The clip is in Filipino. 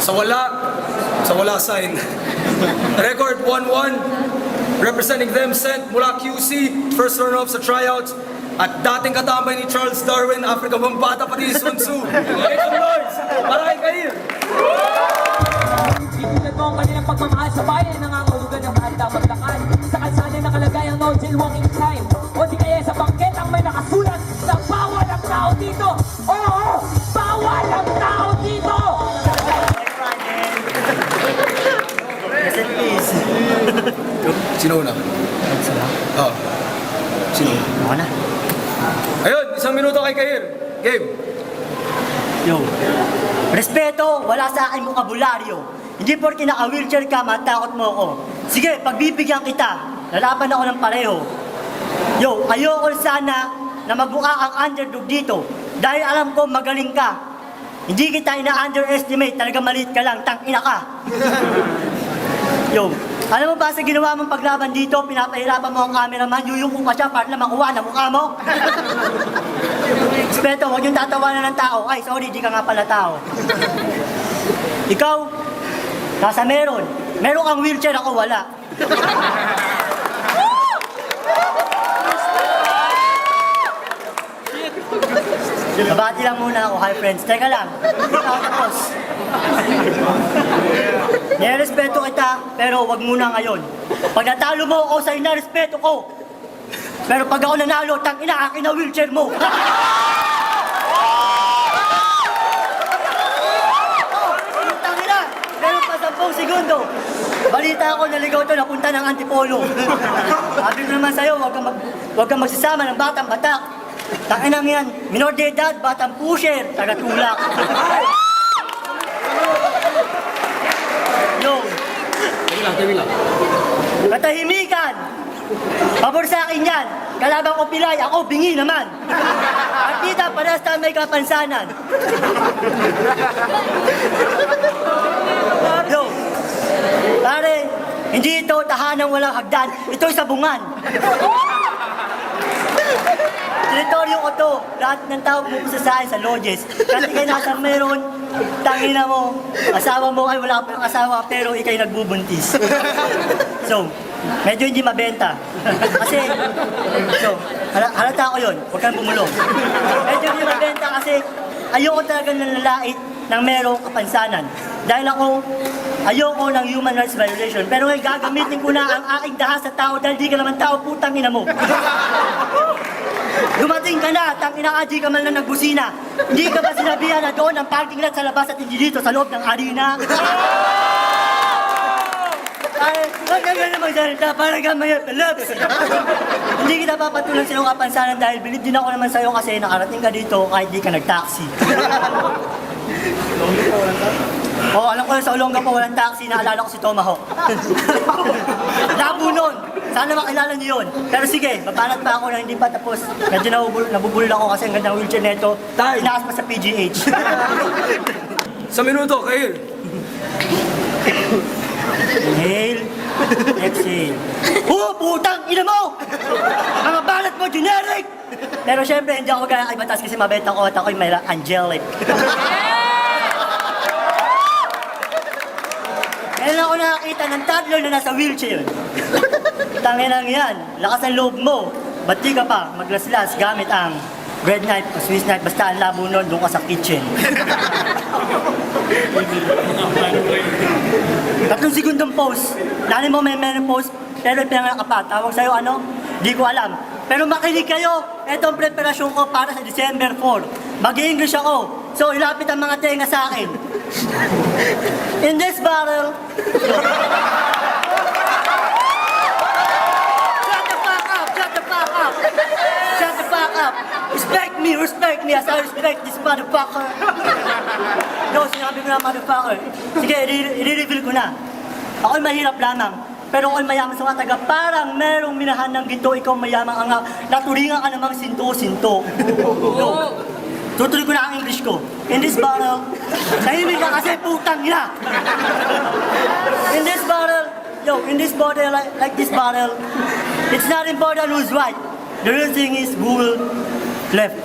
Sa wala sign. Record 1-1. Representing them sent mula QC, first runner-up sa tryouts. At dating katambay ni Charles Darwin, Africa Bambata, pati Sun Tzu. Make some noise! Maraming kayo! Ipulat mo ang kanilang pagmamahal sa bayan, nangangahulugan ng mahal dapat lakad. Sa kalsada nakalagay ang no jail walking time. O di kaya sa bangket ang may nakasulat na bawal ang tao dito. Oo! Bawal ang tao dito! Sino una? Oo. Sino? Ako na. Ayun, 1 minuto kay Kahir. Game. Yo. Respeto, wala sa akin bokabularyo. Hindi porke naka-wheelchair ka, matakot mo ako. Sige, pagbibigyan kita, lalaban ako ng pareho. Yo, ayoko sana na mabuka ang underdog dito dahil alam ko magaling ka. Hindi kita ina-underestimate, talaga maliit ka lang, tang-ina ka. Yo, alam mo ba sa ginawa mong paglaban dito, pinapahirapan mo ang cameraman, yuyuko pa siya para lang makuha na mukha mo? Respeto, huwag yung tatawanan ng tao. Ay, sorry, di ka nga pala tao. Ikaw, nasa meron. Meron kang wheelchair, ako wala. Nabati lang muna ako, hi friends. Teka lang, hindi pa ako tapos. Nirespeto kita, pero wag muna ngayon. Pag natalo mo ako sa inarespeto ko. Pero pag ako nanalo, tang-ina akin na wheelchair mo. Tang-ina, meron pa 10 segundo. Balita ako, naligaw to, napunta ng Antipolo. Sabi ko naman sa'yo, wag kang magsasama ng batang batak. Tang-ina yan, minor de edad, batang pusher, taga-tulak. Yo. Tabi lang. Katahimikan! Pabor sa akin yan! Kalabang ko pilay, ako bingi naman! At kita, parehas tayo may kapansanan! Yo! Pare, hindi ito tahanang walang hagdan, ito'y sabungan! Teritoryo ko to, lahat ng tao pumupusa sa akin sa lodges. Kasi kayo nasa meron, tangina mo, asawa mo ay wala pa ng asawa pero ikay nagbubuntis. So, medyo hindi mabenta. Kasi, halata ko yun, huwag kang bumulong. Medyo hindi mabenta kasi ayoko talaga nalalait ng merong kapansanan. Dahil ayoko ng human rights violation. Pero ngayon gagamitin ko na ang aking dahas sa tao dahil di ka naman tao, putang ina mo. Dumating ka na, tangina ka, di ka man lang nagbusina. Hindi ka ba sinabihan na doon ang parking lot sa labas at hindi dito sa loob ng arena? Ay, huwag ka naman salita, parang ka may epilepsy. Hindi kita papatulang sa iyong kapansanan dahil bilib din ako naman sa'yo kasi nakarating ka dito kahit di ka nag-taxi. Oo, alam ko sa Olonga pa walang taxi, naalala ko si Tomahawk. Labo nun! Sana makilala niyo yun. Pero sige, babanat pa ako na hindi pa tapos. Medyo nabubulol ako kasi ang ganda ng wheelchair neto. Inakas pa sa PGH. 1 minuto, Kahir. Inhale, exhale. Oh, putang ina mo! Mga balat mo, generic! Pero syempre, hindi ako kaya kay Batas kasi mabenta ko at ako'y may angelic. Ngayon ako nakakita ng toddler na nasa wheelchair. Tanginang yan, lakas ang loob mo. Ba't di ka pa maglaslas gamit ang bread knife o Swiss knife, basta ang labo nun, doon ka sa kitchen. 3 segundong pause. Dali mo may pause, pero pinanganak ka pa. Tawag sa'yo ano? Di ko alam. Pero makinig kayo, ito ang preparasyon ko para sa December 4. Mag-i-English ako. So, ilapit ang mga tenga sa akin. In this battle, shut the fuck up! Shut the fuck up! Shut the fuck up! Respect me as I respect this motherfucker! No, sinabi ko na motherfucker. Sige, i-reveal ko na. Ako'y mahirap lamang. Pero ako'y mayaman sa mga taga. Parang merong minahan ng ginto, ikaw mayamang anga. Naturingan ka namang sinto-sinto. No. Tutuloy ko na ang English ko. In this battle, tahimik ka kasi putang ina. In this battle, like this battle, it's not important who's right. The real thing is who will left.